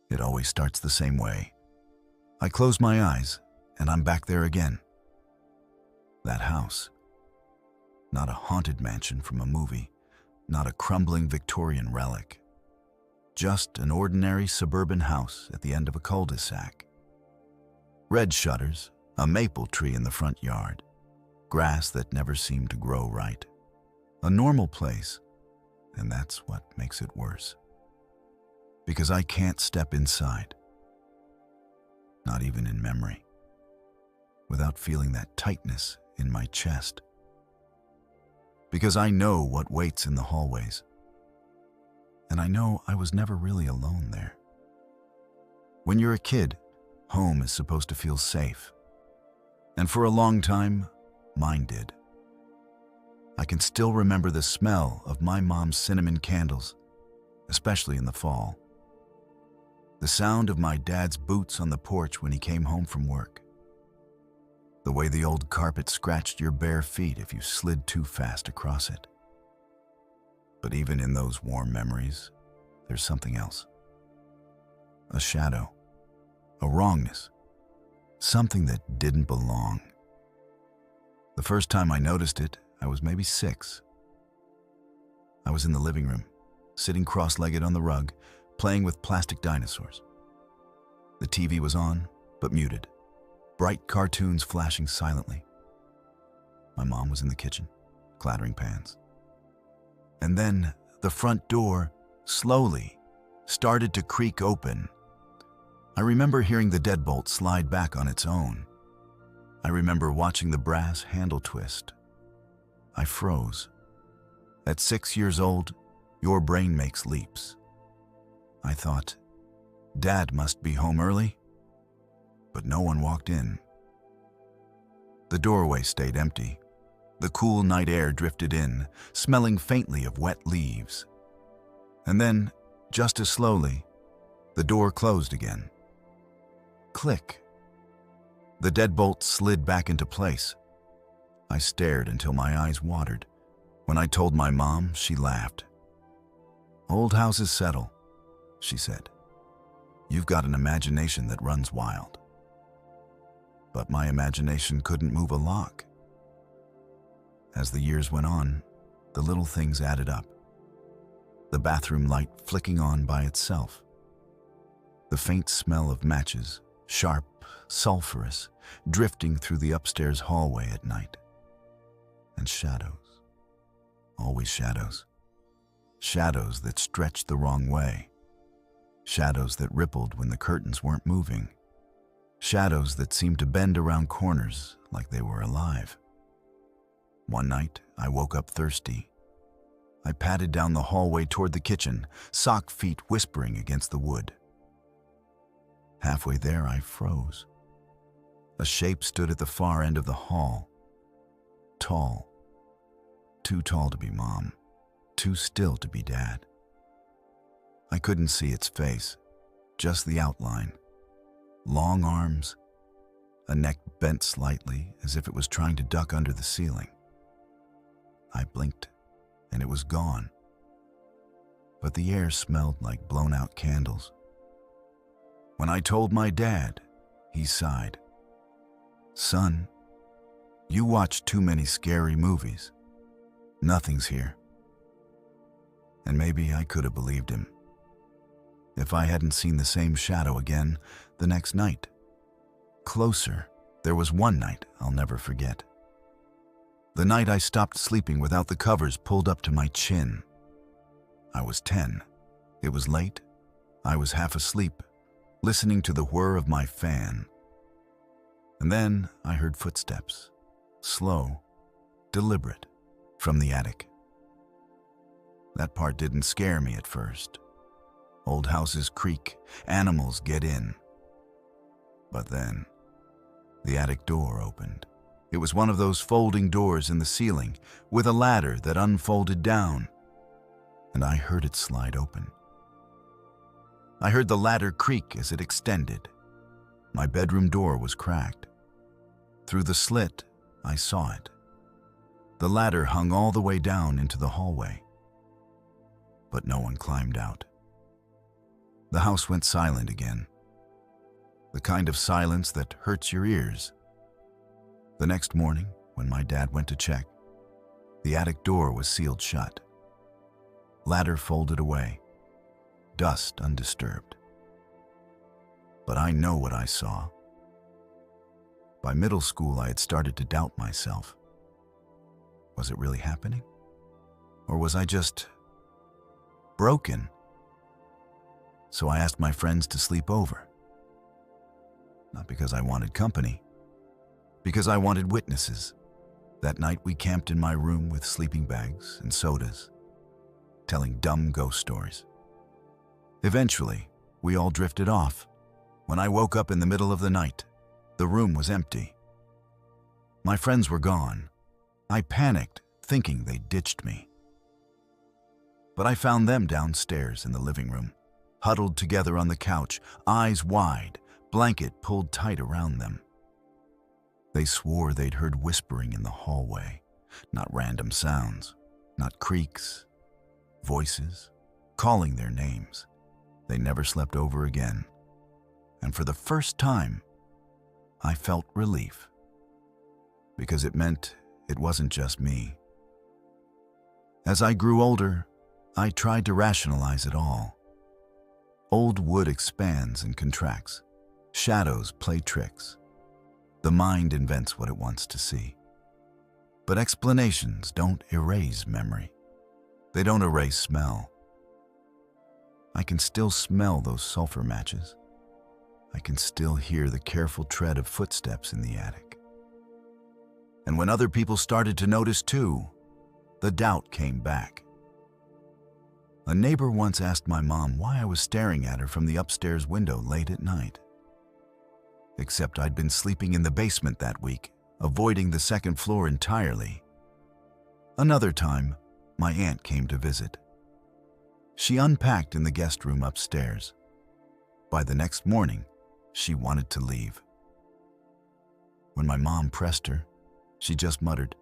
It always starts the same way. I close my eyes, and I'm back there again. That house. Not a haunted mansion from a movie, not a crumbling Victorian relic. Just an ordinary suburban house at the end of a cul-de-sac. Red shutters, a maple tree in the front yard, grass that never seemed to grow right. A normal place, and that's what makes it worse. Because I can't step inside, not even in memory, without feeling that tightness in my chest. Because I know what waits in the hallways, and I know I was never really alone there. When you're a kid, home is supposed to feel safe, and for a long time, mine did. I can still remember the smell of my mom's cinnamon candles, especially in the fall. The sound of my dad's boots on the porch when he came home from work. The way the old carpet scratched your bare feet if you slid too fast across it. But even in those warm memories, there's something else. A shadow, a wrongness, something that didn't belong. The first time I noticed it, I was maybe 6. I was in the living room, sitting cross-legged on the rug, playing with plastic dinosaurs. The TV was on, but muted, bright cartoons flashing silently. My mom was in the kitchen, clattering pans. And then the front door, slowly, started to creak open. I remember hearing the deadbolt slide back on its own. I remember watching the brass handle twist. I froze. At 6 years old, your brain makes leaps. I thought, Dad must be home early, but no one walked in. The doorway stayed empty. The cool night air drifted in, smelling faintly of wet leaves. And then, just as slowly, the door closed again. Click. The deadbolt slid back into place. I stared until my eyes watered. When I told my mom, she laughed. "Old houses settle," she said. "You've got an imagination that runs wild." But my imagination couldn't move a lock. As the years went on, the little things added up. The bathroom light flicking on by itself. The faint smell of matches, sharp, sulfurous, drifting through the upstairs hallway at night. And shadows. Always shadows. Shadows that stretched the wrong way. Shadows that rippled when the curtains weren't moving. Shadows that seemed to bend around corners like they were alive. One night, I woke up thirsty. I padded down the hallway toward the kitchen, sock feet whispering against the wood. Halfway there, I froze. A shape stood at the far end of the hall. Tall. Too tall to be Mom. Too still to be Dad. I couldn't see its face, just the outline. Long arms, a neck bent slightly as if it was trying to duck under the ceiling. I blinked, and it was gone. But the air smelled like blown-out candles. When I told my dad, he sighed. "Son, you watch too many scary movies. Nothing's here." And maybe I could have believed him. If I hadn't seen the same shadow again the next night. Closer, there was one night I'll never forget. The night I stopped sleeping without the covers pulled up to my chin. I was 10. It was late. I was half asleep, listening to the whir of my fan. And then I heard footsteps, slow, deliberate, from the attic. That part didn't scare me at first. Old houses creak, animals get in. But then, the attic door opened. It was one of those folding doors in the ceiling with a ladder that unfolded down, and I heard it slide open. I heard the ladder creak as it extended. My bedroom door was cracked. Through the slit, I saw it. The ladder hung all the way down into the hallway, but no one climbed out. The house went silent again. The kind of silence that hurts your ears. The next morning, when my dad went to check, the attic door was sealed shut. Ladder folded away, dust undisturbed. But I know what I saw. By middle school, I had started to doubt myself. Was it really happening? Or was I just broken? So I asked my friends to sleep over. Not because I wanted company, because I wanted witnesses. That night we camped in my room with sleeping bags and sodas, telling dumb ghost stories. Eventually, we all drifted off. When I woke up in the middle of the night, the room was empty. My friends were gone. I panicked, thinking they ditched me. But I found them downstairs in the living room, huddled together on the couch, eyes wide, blanket pulled tight around them. They swore they'd heard whispering in the hallway, not random sounds, not creaks, voices, calling their names. They never slept over again. And for the first time, I felt relief. Because it meant it wasn't just me. As I grew older, I tried to rationalize it all. Old wood expands and contracts. Shadows play tricks. The mind invents what it wants to see. But explanations don't erase memory. They don't erase smell. I can still smell those sulfur matches. I can still hear the careful tread of footsteps in the attic. And when other people started to notice too, the doubt came back. A neighbor once asked my mom why I was staring at her from the upstairs window late at night. Except I'd been sleeping in the basement that week, avoiding the second floor entirely. Another time, my aunt came to visit. She unpacked in the guest room upstairs. By the next morning, she wanted to leave. When my mom pressed her, she just muttered,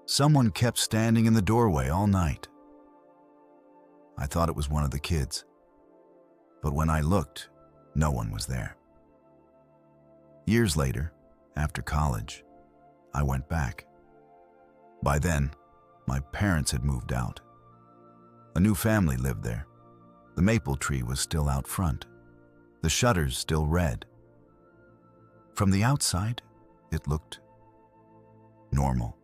"Someone kept standing in the doorway all night." I thought it was one of the kids, but when I looked, no one was there. Years later, after college, I went back. By then, my parents had moved out. A new family lived there. The maple tree was still out front. The shutters still red. From the outside, it looked normal.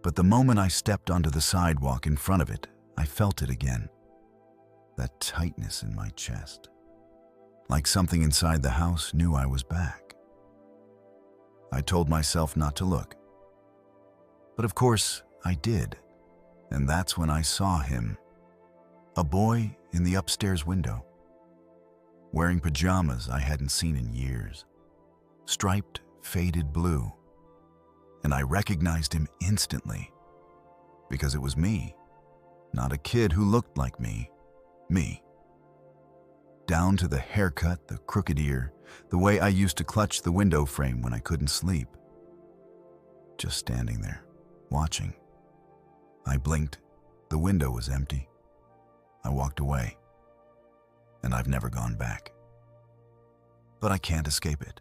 But the moment I stepped onto the sidewalk in front of it, I felt it again. That tightness in my chest. Like something inside the house knew I was back. I told myself not to look. But of course, I did. And that's when I saw him. A boy in the upstairs window. Wearing pajamas I hadn't seen in years. Striped, faded blue. And I recognized him instantly. Because it was me. Not a kid who looked like me. Me. Down to the haircut, the crooked ear, the way I used to clutch the window frame when I couldn't sleep. Just standing there, watching. I blinked. The window was empty. I walked away. And I've never gone back. But I can't escape it.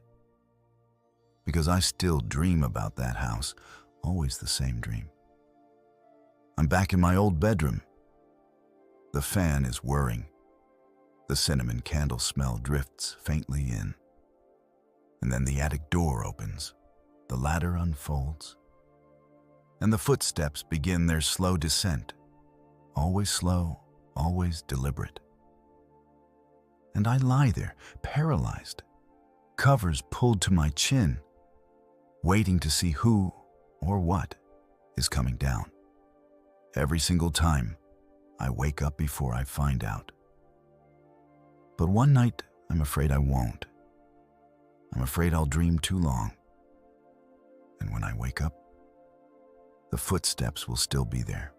Because I still dream about that house, always the same dream. I'm back in my old bedroom. The fan is whirring. The cinnamon candle smell drifts faintly in. And then the attic door opens. The ladder unfolds. And the footsteps begin their slow descent. Always slow, always deliberate. And I lie there, paralyzed, covers pulled to my chin, waiting to see who or what is coming down. Every single time, I wake up before I find out. But one night, I'm afraid I won't. I'm afraid I'll dream too long. And when I wake up, the footsteps will still be there.